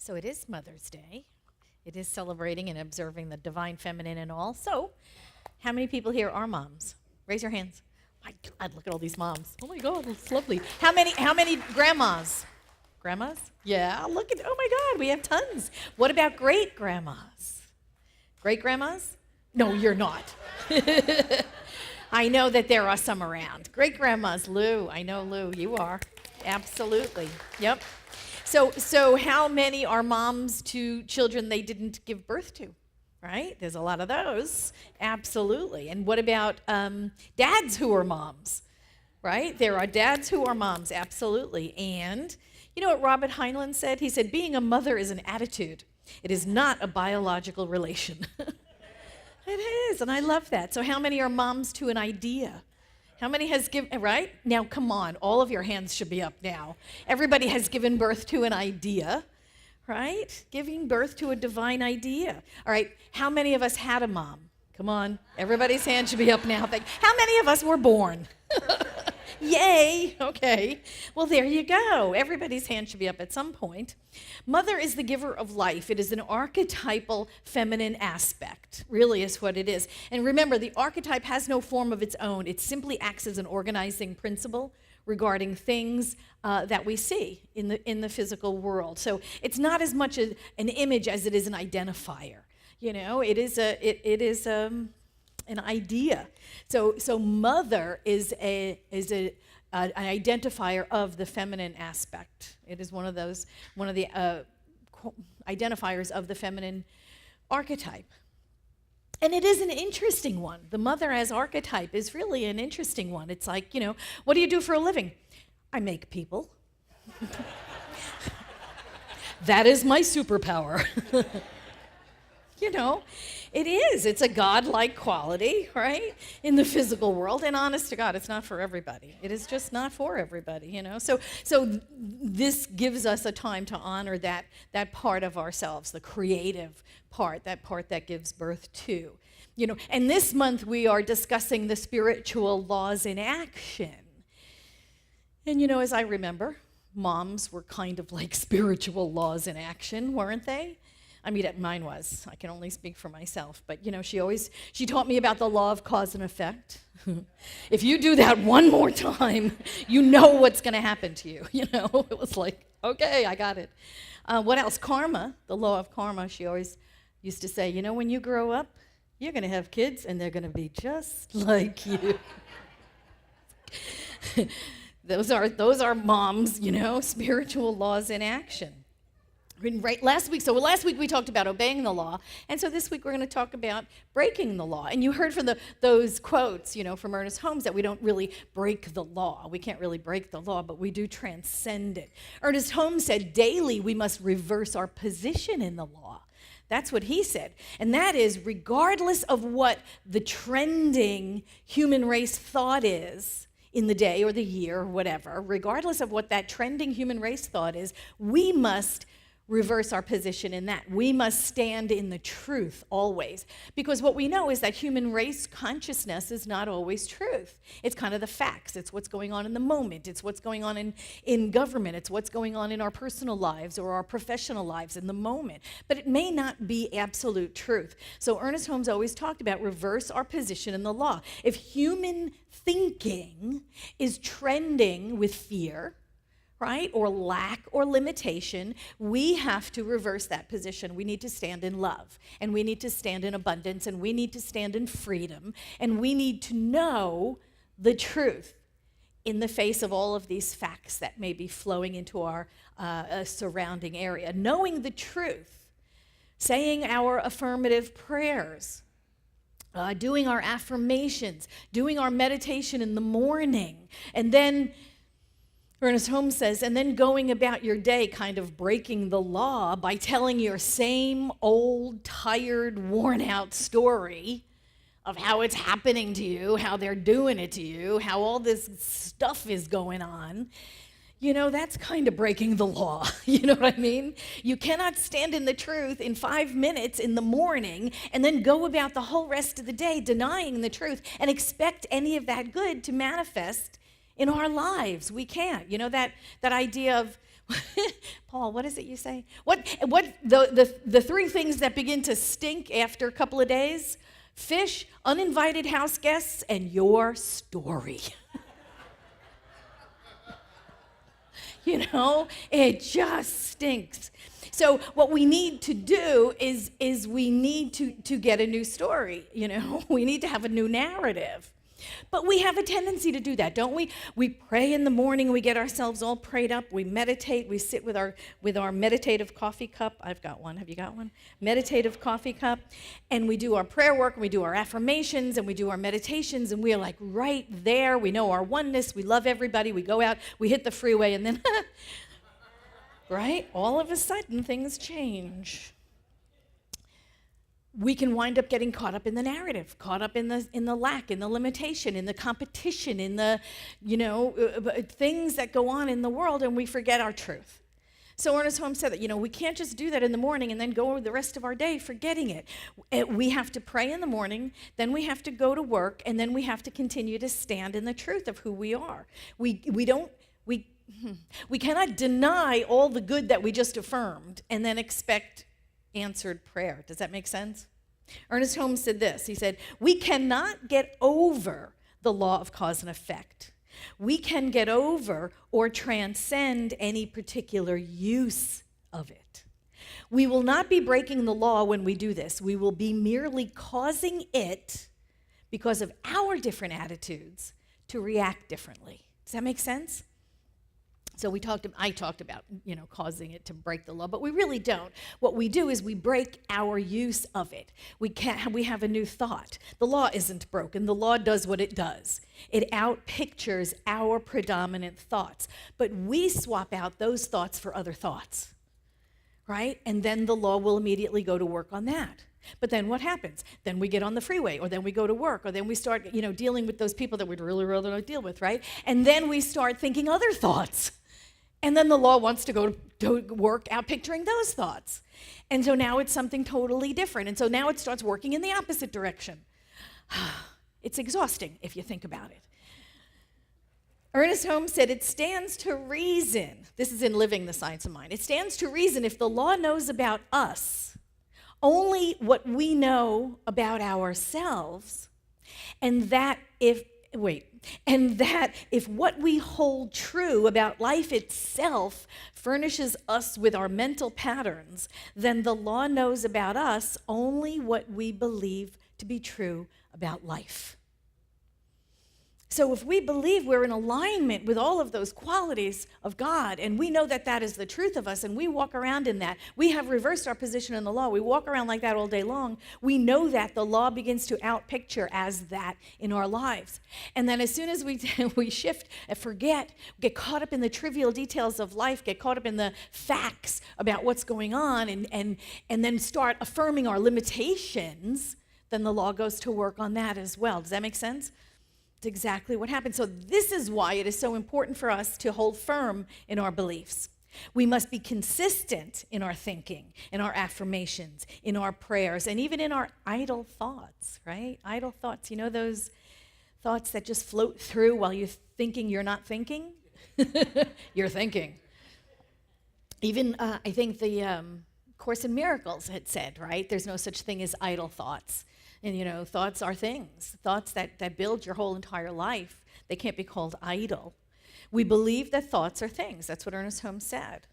So it is Mother's Day. It is celebrating and observing the divine feminine and all. So, how many people here are moms? Raise your hands. My God, look at all these moms. Oh my God, it's lovely. How many grandmas? Grandmas? Yeah, look at, oh my God, we have tons. What about great grandmas? Great grandmas? No, you're not. I know that there are some around. Great grandmas, Lou. I know, Lou, you are. Absolutely. Yep. So how many are moms to children they didn't give birth to? Right? There's a lot of those. Absolutely. And what about dads who are moms? Right? There are dads who are moms. Absolutely. And you know what Robert Heinlein said? He said, being a mother is an attitude. It is not a biological relation. It is, and I love that. So how many are moms to an idea? How many has given, right? Now, come on, all of your hands should be up now. Everybody has given birth to an idea, right? Giving birth to a divine idea. All right, how many of us had a mom? Come on, everybody's hand should be up now. How many of us were born? Yay, okay. Well, there you go. Everybody's hand should be up at some point. Mother is the giver of life. It is an archetypal feminine aspect, really is what it is. And remember, the archetype has no form of its own. It simply acts as an organizing principle regarding things that we see in the physical world. So it's not as much an image as it is an identifier. You know, it is an idea. So mother is an identifier of the feminine aspect. It is one of the identifiers of the feminine archetype. And it is an interesting one. The mother as archetype is really an interesting one. It's like, you know, what do you do for a living? I make people. That is my superpower. You know, it is. It's a godlike quality, right, in the physical world. And honest to God, it's not for everybody. It is just not for everybody, you know. So this gives us a time to honor that part of ourselves, the creative part, that part that gives birth to. You know, and this month we are discussing the spiritual laws in action. And, you know, as I remember, moms were kind of like spiritual laws in action, weren't they? I mean, mine was. I can only speak for myself. But, you know, she taught me about the law of cause and effect. If you do that one more time, you know what's going to happen to you. You know, it was like, okay, I got it. What else? Karma, the law of karma. She always used to say, you know, when you grow up, you're going to have kids, and they're going to be just like you. Those are moms, you know, spiritual laws in action. Right, last week we talked about obeying the law, and so this week we're going to talk about breaking the law. And you heard from those quotes, you know, from Ernest Holmes that we don't really break the law. We can't really break the law, but we do transcend it. Ernest Holmes said, daily we must reverse our position in the law. That's what he said. And that is, regardless of what the trending human race thought is in the day or the year or whatever, regardless of what that trending human race thought is, we must reverse our position in that. We must stand in the truth always. Because what we know is that human race consciousness is not always truth. It's kind of the facts. It's what's going on in the moment. It's what's going on in government. It's what's going on in our personal lives or our professional lives in the moment. But it may not be absolute truth. So Ernest Holmes always talked about reverse our position in the law. If human thinking is trending with fear, right, or lack or limitation, we have to reverse that position. We need to stand in love, and we need to stand in abundance, and we need to stand in freedom, and we need to know the truth in the face of all of these facts that may be flowing into our surrounding area. Knowing the truth, saying our affirmative prayers, doing our affirmations, doing our meditation in the morning, and then Ernest Holmes says, and then going about your day kind of breaking the law by telling your same old, tired, worn-out story of how it's happening to you, how they're doing it to you, how all this stuff is going on. You know, that's kind of breaking the law. You know what I mean? You cannot stand in the truth in 5 minutes in the morning and then go about the whole rest of the day denying the truth and expect any of that good to manifest in our lives. We can't. You know, that idea of Paul, what is it you say? What the three things that begin to stink after a couple of days? Fish, uninvited house guests, and your story. It just stinks. So what we need to do is we need to get a new story, We need to have a new narrative. But we have a tendency to do that, don't we? We pray in the morning, we get ourselves all prayed up, we meditate, we sit with our meditative coffee cup. I've got one. Have you got one? Meditative coffee cup. And we do our prayer work, and we do our affirmations, and we do our meditations, and we are like right there. We know our oneness, we love everybody, we go out, we hit the freeway, and then, right? All of a sudden, things change. We can wind up getting caught up in the narrative, caught up in the lack, in the limitation, in the competition, in the, things that go on in the world, and we forget our truth. So Ernest Holmes said that, we can't just do that in the morning and then go the rest of our day forgetting it. We have to pray in the morning, then we have to go to work, and then we have to continue to stand in the truth of who we are. We cannot deny all the good that we just affirmed and then expect answered prayer. Does that make sense? Ernest Holmes said this. He said, we cannot get over the law of cause and effect. We can get over or transcend any particular use of it. We will not be breaking the law when we do this. We will be merely causing it, because of our different attitudes, to react differently. Does that make sense? So I talked about, causing it to break the law, but we really don't. What we do is we break our use of it. We have a new thought. The law isn't broken. The law does what it does. It outpictures our predominant thoughts, but we swap out those thoughts for other thoughts, right? And then the law will immediately go to work on that. But then what happens? Then we get on the freeway, or then we go to work, or then we start, dealing with those people that we'd really rather not deal with, right? And then we start thinking other thoughts. And then the law wants to go to work out picturing those thoughts. And so now it's something totally different. And so now it starts working in the opposite direction. It's exhausting if you think about it. Ernest Holmes said, it stands to reason. This is in Living the Science of Mind. It stands to reason if the law knows about us only what we know about ourselves, and that if what we hold true about life itself furnishes us with our mental patterns, then the law knows about us only what we believe to be true about life. So if we believe we're in alignment with all of those qualities of God, and we know that that is the truth of us, and we walk around in that, we have reversed our position in the law, we walk around like that all day long, we know that the law begins to outpicture as that in our lives. And then as soon as we shift and forget, get caught up in the trivial details of life, get caught up in the facts about what's going on, and then start affirming our limitations, then the law goes to work on that as well. Does that make sense? It's exactly what happens. So this is why it is so important for us to hold firm in our beliefs. We must be consistent in our thinking, in our affirmations, in our prayers, and even in our idle thoughts, right? Idle thoughts, those thoughts that just float through while you're thinking you're not thinking? You're thinking. Even, I think the Course in Miracles had said, right? There's no such thing as idle thoughts. And, thoughts are things, thoughts that build your whole entire life. They can't be called idle. We believe that thoughts are things. That's what Ernest Holmes said.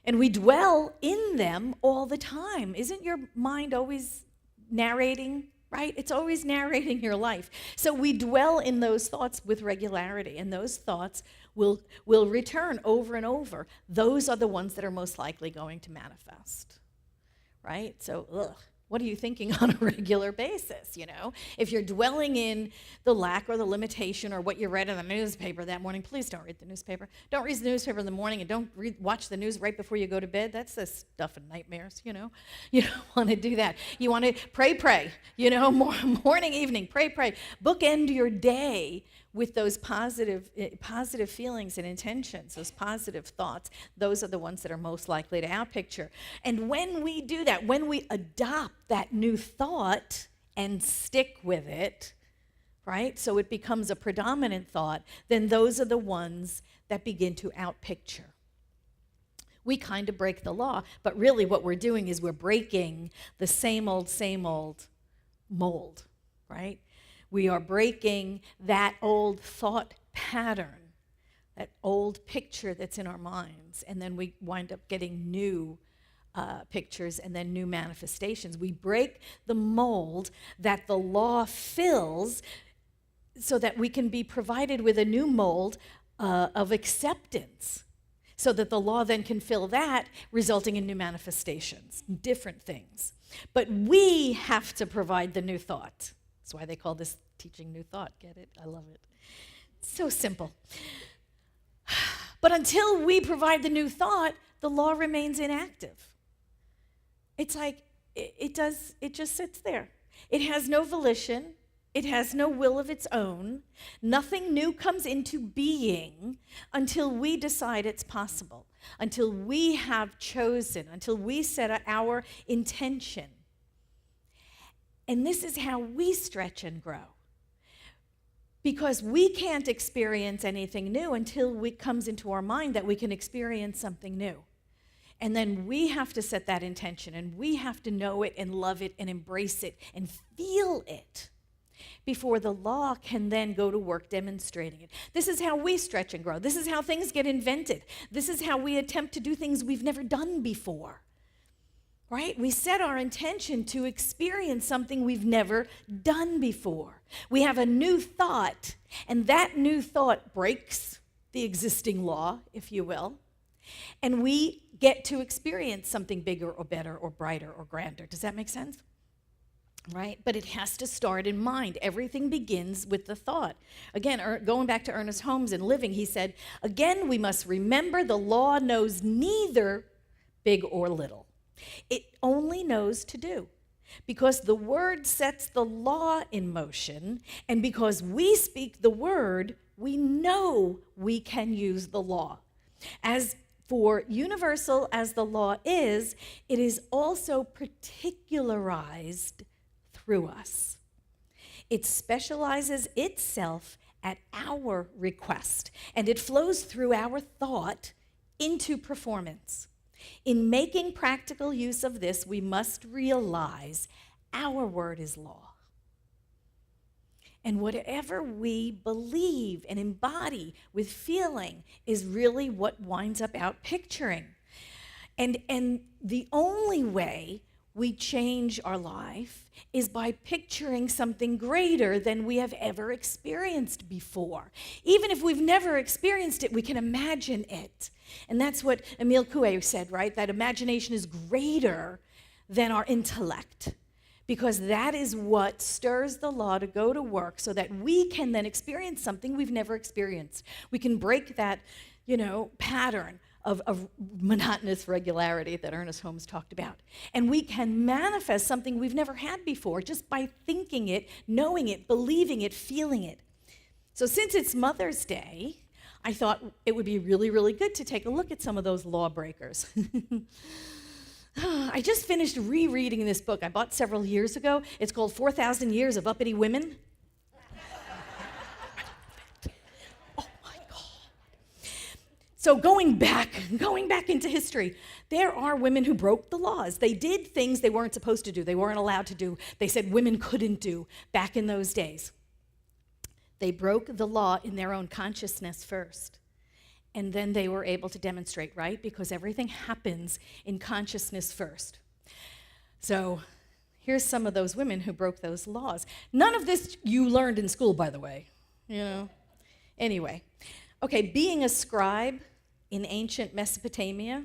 And we dwell in them all the time. Isn't your mind always narrating, right? It's always narrating your life. So we dwell in those thoughts with regularity, and those thoughts will return over and over. Those are the ones that are most likely going to manifest, right? So, what are you thinking on a regular basis, If you're dwelling in the lack or the limitation or what you read in the newspaper that morning, please don't read the newspaper. Don't read the newspaper in the morning, and don't watch the news right before you go to bed. That's the stuff of nightmares, You don't want to do that. You want to pray, morning, evening, pray. Bookend your day with those positive feelings and intentions, those positive thoughts. Those are the ones that are most likely to outpicture. And when we do that, when we adopt that new thought and stick with it, right? So it becomes a predominant thought, then those are the ones that begin to outpicture. We kind of break the law, but really what we're doing is we're breaking the same old mold, right? We are breaking that old thought pattern, that old picture that's in our minds, and then we wind up getting new pictures and then new manifestations. We break the mold that the law fills so that we can be provided with a new mold of acceptance, so that the law then can fill that, resulting in new manifestations, different things. But we have to provide the new thought. That's why they call this teaching new thought. Get it? I love it. So simple. But until we provide the new thought, the law remains inactive. It's like it just sits there. It has no volition. It has no will of its own. Nothing new comes into being until we decide it's possible, until we have chosen, until we set our intention. And this is how we stretch and grow. Because we can't experience anything new until it comes into our mind that we can experience something new. And then we have to set that intention, and we have to know it and love it and embrace it and feel it before the law can then go to work demonstrating it. This is how we stretch and grow. This is how things get invented. This is how we attempt to do things we've never done before, right? We set our intention to experience something we've never done before. We have a new thought, and that new thought breaks the existing law, if you will, and we get to experience something bigger or better or brighter or grander. Does that make sense? Right? But it has to start in mind. Everything begins with the thought. Again, going back to Ernest Holmes and Living, he said, again, we must remember the law knows neither big or little. It only knows to do. Because the word sets the law in motion, and because we speak the word, we know we can use the law. As for universal as the law is, it is also particularized through us. It specializes itself at our request, and it flows through our thought into performance. In making practical use of this, we must realize our word is law. And whatever we believe and embody with feeling is really what winds up out picturing. And the only way we change our life is by picturing something greater than we have ever experienced before. Even if we've never experienced it, we can imagine it. And that's what Emile Coué said, right? That imagination is greater than our intellect, because that is what stirs the law to go to work so that we can then experience something we've never experienced. We can break that, pattern of monotonous regularity that Ernest Holmes talked about. And we can manifest something we've never had before just by thinking it, knowing it, believing it, feeling it. So since it's Mother's Day, I thought it would be really, really good to take a look at some of those lawbreakers. I just finished rereading this book I bought several years ago. It's called 4,000 Years of Uppity Women. So going back into history, there are women who broke the laws. They did things they weren't supposed to do, they weren't allowed to do, they said women couldn't do back in those days. They broke the law in their own consciousness first, and then they were able to demonstrate, right? Because everything happens in consciousness first. So here's some of those women who broke those laws. None of this you learned in school, by the way, Anyway, okay, being a scribe in ancient Mesopotamia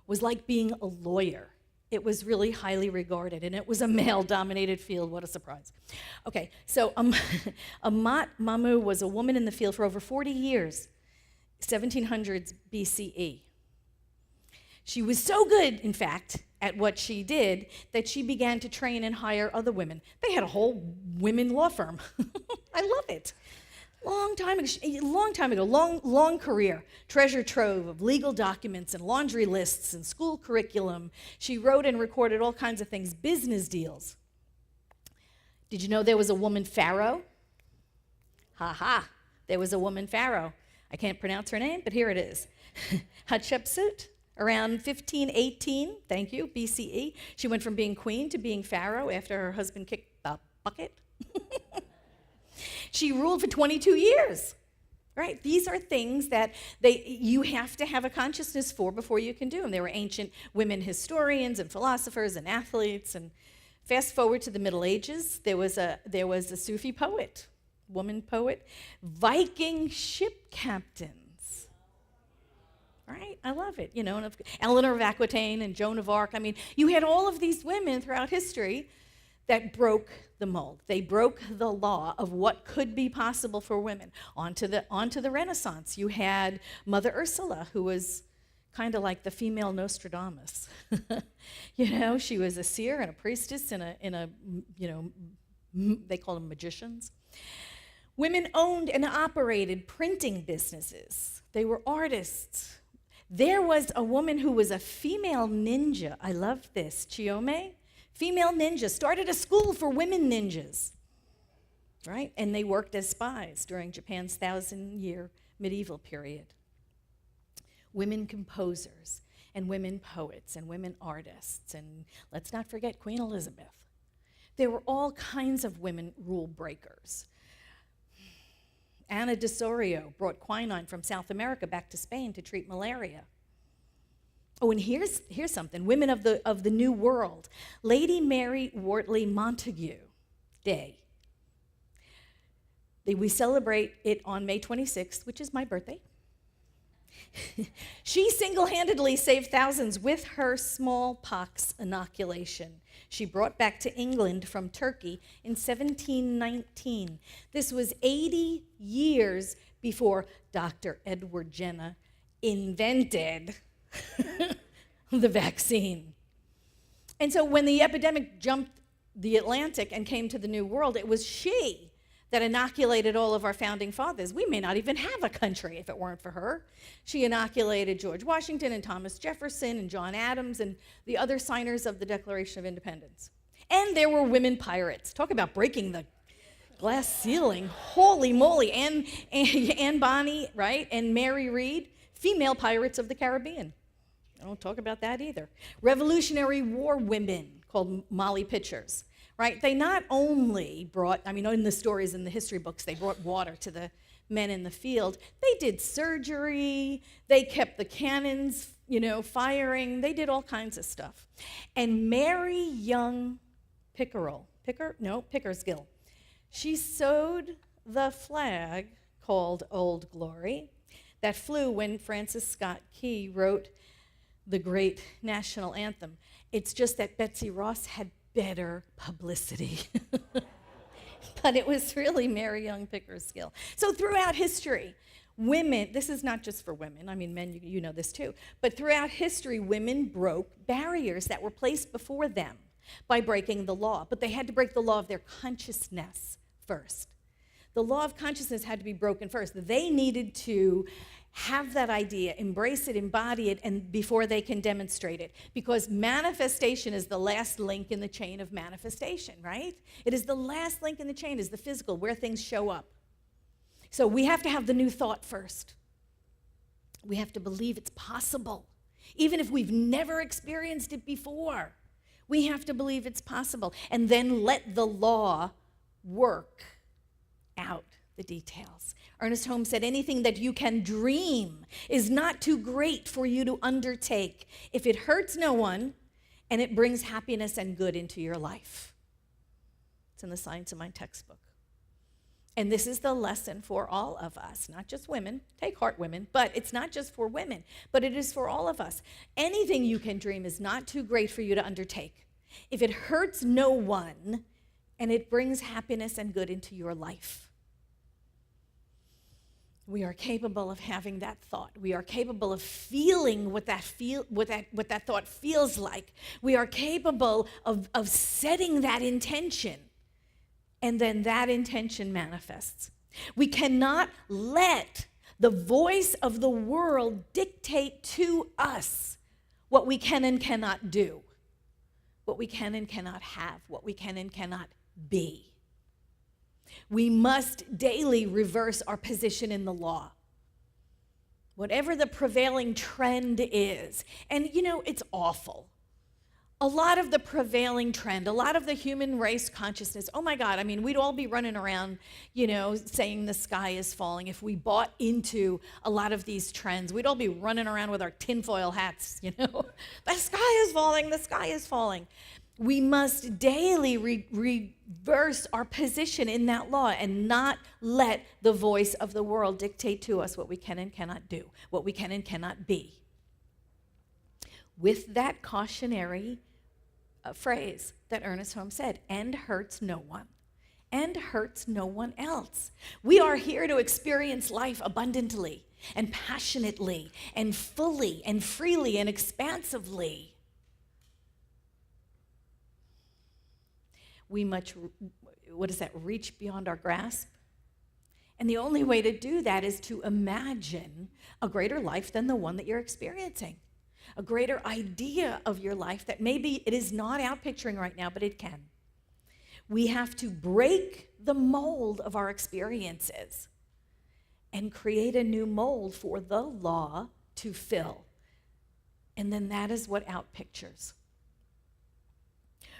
was like being a lawyer. It was really highly regarded, and it was a male-dominated field. What a surprise. Okay, so Amat Mamu was a woman in the field for over 40 years, 1700s BCE. She was so good, in fact, at what she did that she began to train and hire other women. They had a whole women law firm. I love it. Long time ago, long career, treasure trove of legal documents and laundry lists and school curriculum. She wrote and recorded all kinds of things, business deals. Did you know there was a woman pharaoh? There was a woman pharaoh. I can't pronounce her name, but here it is. Hatshepsut, Around 1518, thank you, BCE, she went from being queen to being pharaoh after her husband kicked the bucket. She ruled for 22 years. Right? These are things that you have to have a consciousness for before you can do them. There were ancient women historians and philosophers and athletes. And fast forward to the Middle Ages, there was a Sufi poet, woman poet, Viking ship captains. Right? I love it. You know, and Eleanor of Aquitaine and Joan of Arc. I mean, you had all of these women throughout history that broke the mold. They broke the law of what could be possible for women. Onto the Renaissance, you had Mother Ursula, who was kind of like the female Nostradamus. You know, she was a seer and a priestess in a they call them magicians. Women owned and operated printing businesses. They were artists. There was a woman who was a female ninja. I love this, Chiome. Female ninja, started a school for women ninjas, right? And they worked as spies during Japan's 1,000-year medieval period. Women composers and women poets and women artists, and let's not forget Queen Elizabeth. There were all kinds of women rule breakers. Ana de Sorio brought quinine from South America back to Spain to treat malaria. Oh, and here's something. Women of the New World. Lady Mary Wortley Montagu Day. We celebrate it on May 26th, which is my birthday. She single-handedly saved thousands with her smallpox inoculation. She brought back to England from Turkey in 1719. This was 80 years before Dr. Edward Jenner invented the vaccine. And so when the epidemic jumped the Atlantic and came to the New World, it was she that inoculated all of our founding fathers. We may not even have a country if it weren't for her. She inoculated George Washington and Thomas Jefferson and John Adams and the other signers of the Declaration of Independence. And there were women pirates. Talk about breaking the glass ceiling. Holy moly. Anne Bonny, right? And Mary Read, female pirates of the Caribbean. I don't talk about that either. Revolutionary War women called Molly Pitchers, right? They not only brought, in the stories in the history books, they brought water to the men in the field. They did surgery. They kept the cannons, firing. They did all kinds of stuff. And Mary Young Pickersgill, she sewed the flag called Old Glory that flew when Francis Scott Key wrote the great national anthem. It's just that Betsy Ross had better publicity. But it was really Mary Young Pickersgill. So throughout history, women, this is not just for women, men, you know this too, but throughout history, women broke barriers that were placed before them by breaking the law. But they had to break the law of their consciousness first. The law of consciousness had to be broken first. They needed to have that idea, embrace it, embody it, and before they can demonstrate it. Because manifestation is the last link in the chain of manifestation, right? It is the last link in the chain, is the physical, where things show up. So we have to have the new thought first. We have to believe it's possible. Even if we've never experienced it before, we have to believe it's possible. And then let the law work out the details. Ernest Holmes said, anything that you can dream is not too great for you to undertake if it hurts no one and it brings happiness and good into your life. It's in the Science of Mind textbook. And this is the lesson for all of us, not just women. Take heart, women, but it's not just for women, but it is for all of us. Anything you can dream is not too great for you to undertake if it hurts no one and it brings happiness and good into your life. We are capable of having that thought. We are capable of feeling what that thought feels like. We are capable of setting that intention, and then that intention manifests. We cannot let the voice of the world dictate to us what we can and cannot do, what we can and cannot have, what we can and cannot be. We must daily reverse our position in the law. whatever the prevailing trend is. And you know, it's awful. A lot of the prevailing trend, a lot of the human race consciousness, oh my God, I mean, we'd all be running around, you know, saying the sky is falling. If we bought into a lot of these trends, we'd all be running around with our tinfoil hats, you know. The sky is falling, the sky is falling. We must daily reverse our position in that law and not let the voice of the world dictate to us what we can and cannot do, what we can and cannot be. With that cautionary phrase that Ernest Holmes said, "and hurts no one, and hurts no one else." We are here to experience life abundantly and passionately and fully and freely and expansively. We must, reach beyond our grasp. And the only way to do that is to imagine a greater life than the one that you're experiencing. A greater idea of your life that maybe it is not out picturing right now, but it can. We have to break the mold of our experiences and create a new mold for the law to fill. And then that is what out pictures.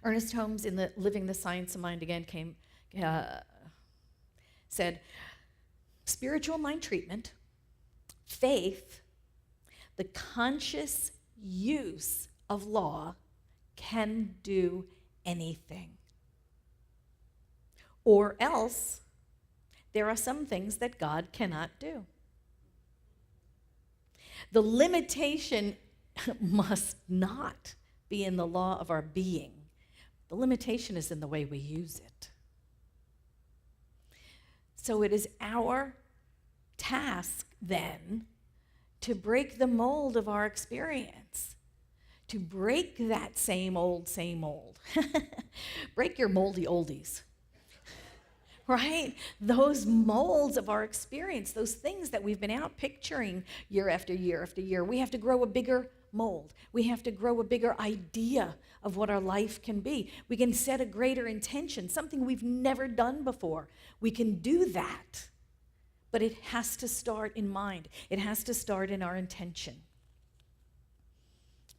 Ernest Holmes, in the Living the Science of Mind Again, said, spiritual mind treatment, faith, the conscious use of law can do anything. Or else, there are some things that God cannot do. The limitation must not be in the law of our being. The limitation is in the way we use it. So it is our task then to break the mold of our experience, to break that same old. Break your moldy oldies, right? Those molds of our experience, those things that we've been out picturing year after year after year. We have to grow a bigger mold. We have to grow a bigger idea of what our life can be. We can set a greater intention, something we've never done before. We can do that. But it has to start in mind. It has to start in our intention.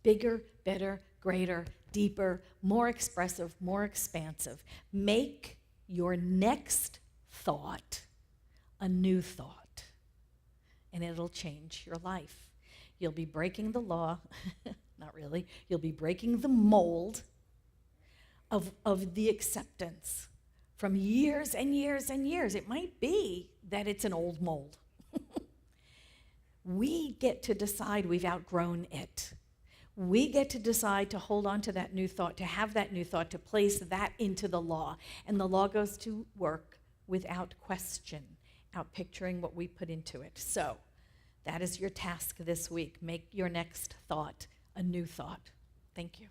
Bigger, better, greater, deeper, more expressive, more expansive. Make your next thought a new thought, and it'll change your life. You'll be breaking the law, not really, you'll be breaking the mold of the acceptance from years and years and years. It might be that it's an old mold. We get to decide we've outgrown it. We get to decide to hold on to that new thought, to have that new thought, to place that into the law. And the law goes to work without question, out picturing what we put into it. So that is your task this week. Make your next thought a new thought. Thank you.